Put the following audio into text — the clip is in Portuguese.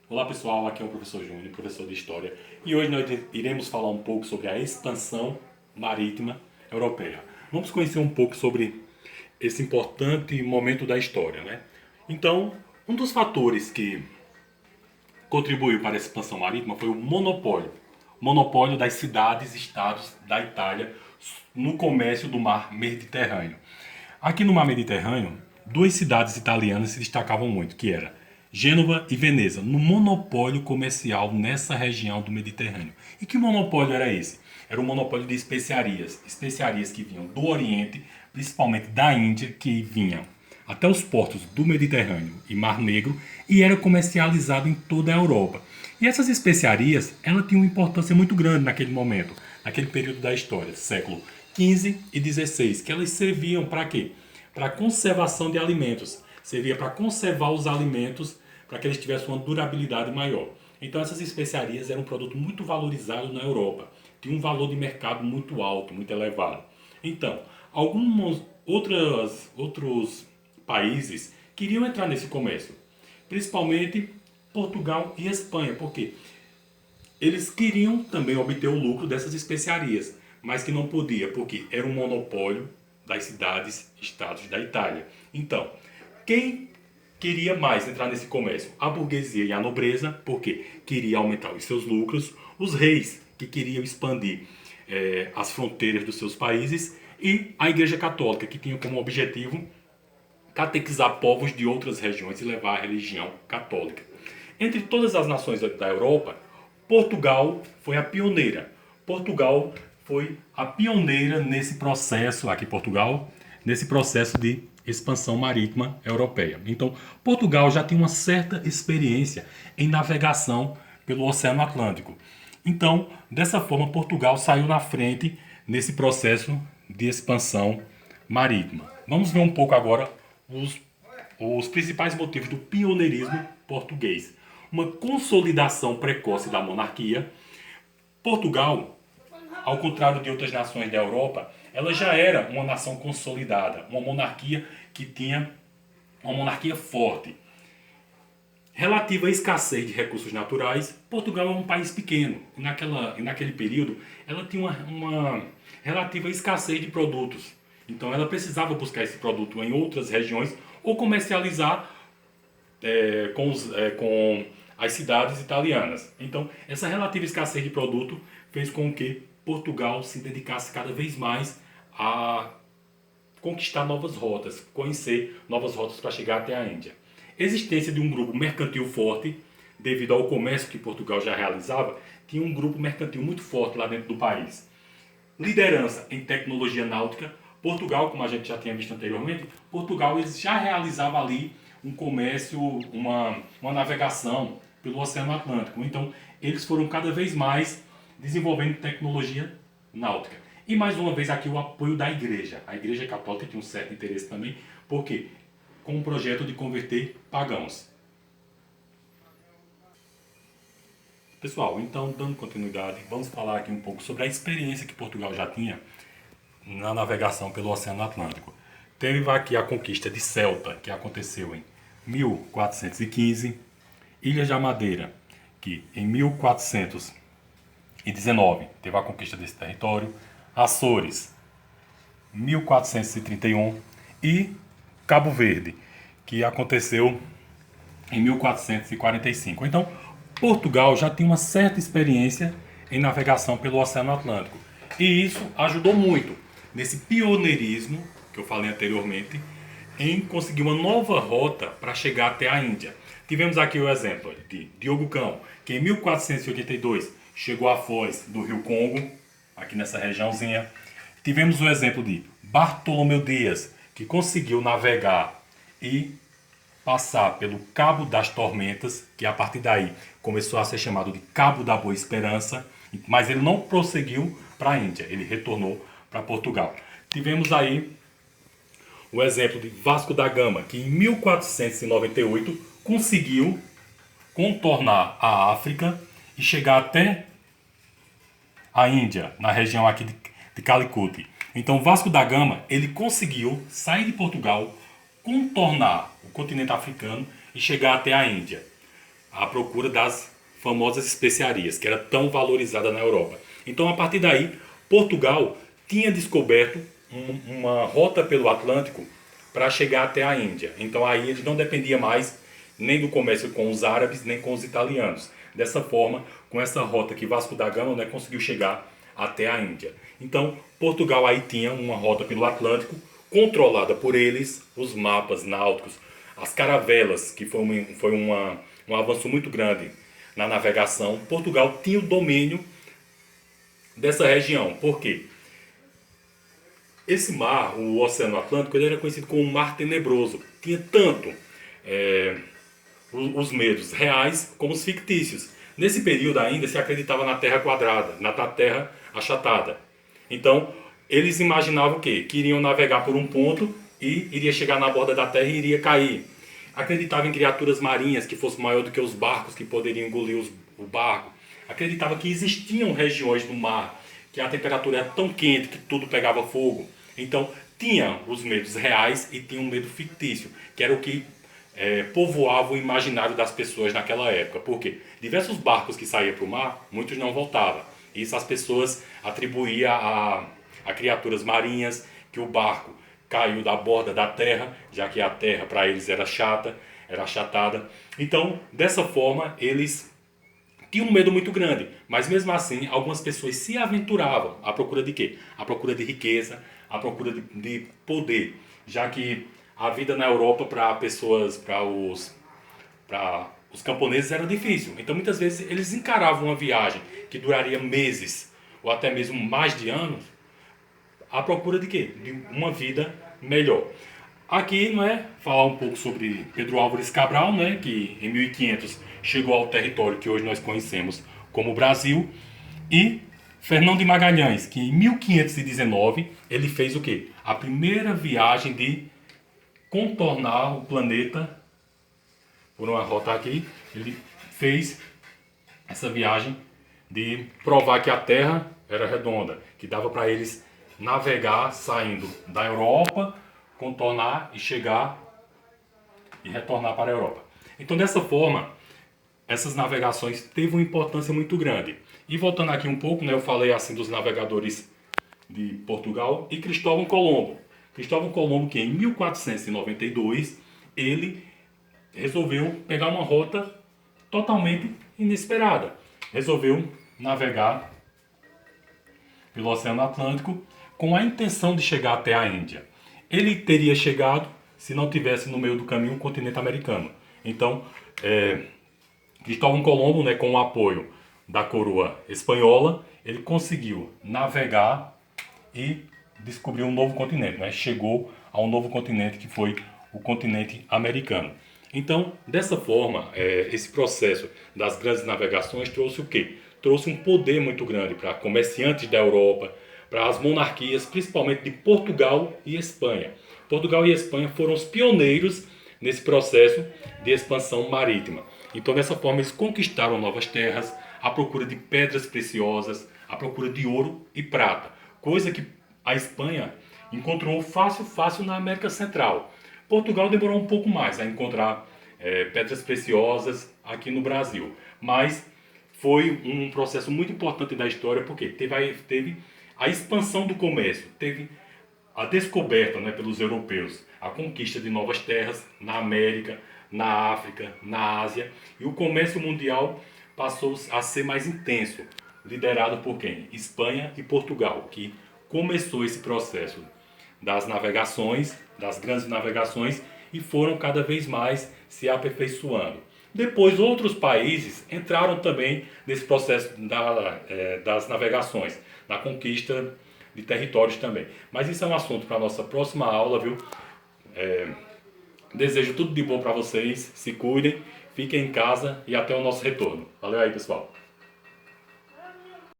Olá pessoal, aqui é o professor Júnior, professor de História, e hoje nós iremos falar um pouco sobre a expansão marítima europeia. Vamos conhecer um pouco sobre esse importante momento da história, né? Então, um dos fatores que contribuiu para a expansão marítima foi o monopólio das cidades-estados da Itália no comércio do mar Mediterrâneo. Aqui no mar Mediterrâneo, duas cidades italianas se destacavam muito, que era Gênova e Veneza, no monopólio comercial nessa região do Mediterrâneo. E que monopólio era esse? Era o monopólio de especiarias, especiarias que vinham do Oriente, principalmente da Índia, que vinham até os portos do Mediterrâneo e Mar Negro e era comercializado em toda a Europa. E essas especiarias, ela tinham uma importância muito grande naquele momento, naquele período da história, século XV e XVI, que elas serviam para quê? Para a conservação de alimentos. Servia para conservar os alimentos para que eles tivessem uma durabilidade maior. Então essas especiarias eram um produto muito valorizado na Europa. Tinha um valor de mercado muito alto, muito elevado. Então, alguns outros países queriam entrar nesse comércio, principalmente Portugal e Espanha, porque eles queriam também obter o lucro dessas especiarias, mas que não podia, porque era um monopólio das cidades-estados da Itália. Então, quem queria mais entrar nesse comércio? A burguesia e a nobreza, porque queria aumentar os seus lucros, os reis, que queriam expandir as fronteiras dos seus países, e a Igreja Católica, que tinha como objetivo catequizar povos de outras regiões e levar a religião católica. Entre todas as nações da Europa, Portugal foi a pioneira. Portugal foi a pioneira nesse processo, aqui Portugal, nesse processo de expansão marítima europeia. Então, Portugal já tem uma certa experiência em navegação pelo Oceano Atlântico. Então, dessa forma, Portugal saiu na frente nesse processo de expansão marítima. Vamos ver um pouco agora os principais motivos do pioneirismo português. Uma consolidação precoce da monarquia. Portugal, ao contrário de outras nações da Europa, ela já era uma nação consolidada, uma monarquia que tinha uma monarquia forte. Relativa à escassez de recursos naturais, Portugal é um país pequeno. E naquele período, ela tinha uma relativa escassez de produtos. Então ela precisava buscar esse produto em outras regiões ou comercializar com as cidades italianas. Então essa relativa escassez de produto fez com que Portugal se dedicasse cada vez mais a conquistar novas rotas, conhecer novas rotas para chegar até a Índia. Existência de um grupo mercantil forte, devido ao comércio que Portugal já realizava, tinha um grupo mercantil muito forte lá dentro do país. Liderança em tecnologia náutica. Portugal, como a gente já tinha visto anteriormente, Portugal já realizava ali um comércio, uma navegação pelo Oceano Atlântico. Então, eles foram cada vez mais desenvolvendo tecnologia náutica. E mais uma vez aqui o apoio da Igreja. A Igreja Católica tinha um certo interesse também, porque com o projeto de converter pagãos. Pessoal, então dando continuidade, vamos falar aqui um pouco sobre a experiência que Portugal já tinha na navegação pelo Oceano Atlântico. Teve aqui a conquista de Celta, que aconteceu em 1415, Ilhas da Madeira, que em 1419 teve a conquista desse território, Açores, 1431 e Cabo Verde, que aconteceu em 1445. Então, Portugal já tem uma certa experiência em navegação pelo Oceano Atlântico. E isso ajudou muito nesse pioneirismo que eu falei anteriormente em conseguir uma nova rota para chegar até a Índia. Tivemos aqui o exemplo de Diogo Cão, que em 1482 chegou à foz do Rio Congo, aqui nessa regiãozinha. Tivemos o exemplo de Bartolomeu Dias, que conseguiu navegar e passar pelo Cabo das Tormentas, que a partir daí começou a ser chamado de Cabo da Boa Esperança, mas ele não prosseguiu para a Índia, ele retornou para Portugal. Tivemos aí o exemplo de Vasco da Gama, que em 1498 conseguiu contornar a África e chegar até a Índia, na região aqui de Calicut. Então Vasco da Gama, ele conseguiu sair de Portugal, contornar o continente africano e chegar até a Índia. à procura das famosas especiarias, que era tão valorizada na Europa. Então, a partir daí, Portugal tinha descoberto uma rota pelo Atlântico para chegar até a Índia. Então, aí ele não dependia mais nem do comércio com os árabes, nem com os italianos. Dessa forma, com essa rota que Vasco da Gama, né, conseguiu chegar até a Índia. Então, Portugal aí tinha uma rota pelo Atlântico, controlada por eles, os mapas náuticos, as caravelas, que foi um avanço muito grande na navegação. Portugal tinha o domínio dessa região. Por quê? Esse mar, o Oceano Atlântico, ele era conhecido como um mar tenebroso. Tinha tanto os medos reais como os fictícios. Nesse período ainda se acreditava na Terra quadrada, na Terra achatada. Então, eles imaginavam o quê? Que iriam navegar por um ponto e iria chegar na borda da Terra e iria cair. Acreditavam em criaturas marinhas que fossem maior do que os barcos, que poderiam engolir o barco. Acreditava que existiam regiões do mar que a temperatura era tão quente que tudo pegava fogo. Então, tinha os medos reais e tinha um medo fictício, que era o que povoava o imaginário das pessoas naquela época. Por quê? Diversos barcos que saíam para o mar, muitos não voltavam. Isso as pessoas atribuíam a criaturas marinhas, que o barco caiu da borda da terra, já que a terra para eles era chata, era achatada. Então, dessa forma, eles tinham um medo muito grande. Mas mesmo assim, algumas pessoas se aventuravam à procura de quê? À procura de riqueza, à procura de poder. Já que a vida na Europa para os camponeses era difícil. Então muitas vezes eles encaravam uma viagem que duraria meses ou até mesmo mais de anos à procura de quê? De uma vida melhor. Aqui, não é, falar um pouco sobre Pedro Álvares Cabral, né, que em 1500 chegou ao território que hoje nós conhecemos como Brasil, e Fernão de Magalhães, que em 1519 ele fez o quê? A primeira viagem de contornar o planeta por uma rota aqui. Ele fez essa viagem de provar que a Terra era redonda, que dava para eles navegar saindo da Europa, contornar e chegar e retornar para a Europa. Então, dessa forma, essas navegações teve uma importância muito grande. E voltando aqui um pouco, né, eu falei assim dos navegadores de Portugal e Cristóvão Colombo. Cristóvão Colombo, que em 1492 ele resolveu pegar uma rota totalmente inesperada. Resolveu navegar pelo Oceano Atlântico com a intenção de chegar até a Índia. Ele teria chegado se não tivesse no meio do caminho o continente americano. Então, Cristóvão Colombo, né, com o apoio da coroa espanhola, ele conseguiu navegar e descobrir um novo continente, né? Chegou a um novo continente que foi o continente americano. Então, dessa forma, esse processo das grandes navegações trouxe o quê? Trouxe um poder muito grande para comerciantes da Europa, para as monarquias, principalmente de Portugal e Espanha. Portugal e Espanha foram os pioneiros nesse processo de expansão marítima. Então, dessa forma, eles conquistaram novas terras, à procura de pedras preciosas, à procura de ouro e prata, coisa que a Espanha encontrou fácil na América Central. Portugal demorou um pouco mais a encontrar pedras preciosas aqui no Brasil, mas foi um processo muito importante da história, porque teve a expansão do comércio, teve a descoberta, né, pelos europeus, a conquista de novas terras na América, na África, na Ásia, e o comércio mundial passou a ser mais intenso, liderado por quem? Espanha e Portugal, que começou esse processo das navegações, das grandes navegações, e foram cada vez mais se aperfeiçoando. Depois outros países entraram também nesse processo das navegações, na conquista de territórios também. Mas isso é um assunto para a nossa próxima aula, viu? Desejo tudo de bom para vocês, se cuidem, fiquem em casa e até o nosso retorno. Valeu aí, pessoal!